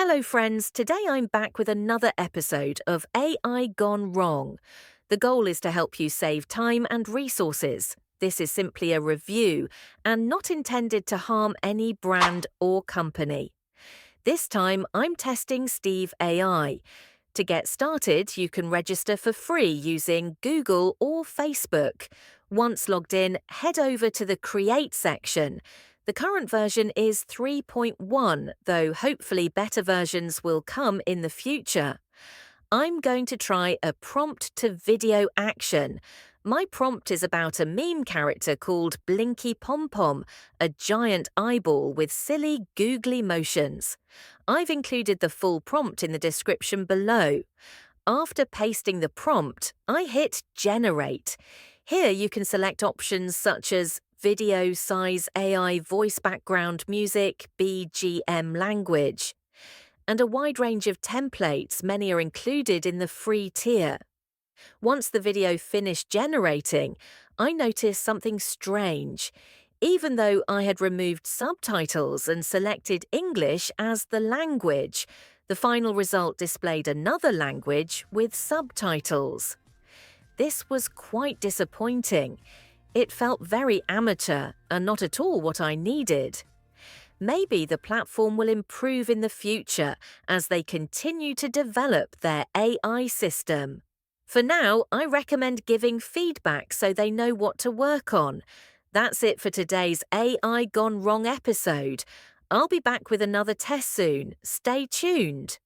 Hello, friends. Today I'm back with another episode of AI Gone Wrong. The goal is to help you save time and resources. This is simply a review and not intended to harm any brand or company. This time I'm testing Steve AI. To get started, you can register for free using Google or Facebook. Once logged in, head over to the Create section. The current version is 3.1, though hopefully better versions will come in the future. I'm going to try a prompt to video action. My prompt is about a meme character called Blinky Pompom, a giant eyeball with silly googly motions. I've included the full prompt in the description below. After pasting the prompt, I hit Generate. Here you can select options such as video, size, AI, voice background, music, BGM language, and a wide range of templates. Many are included in the free tier. Once the video finished generating, I noticed something strange. Even though I had removed subtitles and selected English as the language, the final result displayed another language with subtitles. This was quite disappointing. It felt very amateur and not at all what I needed. Maybe the platform will improve in the future as they continue to develop their AI system. For now, I recommend giving feedback so they know what to work on. That's it for today's AI Gone Wrong episode. I'll be back with another test soon. Stay tuned.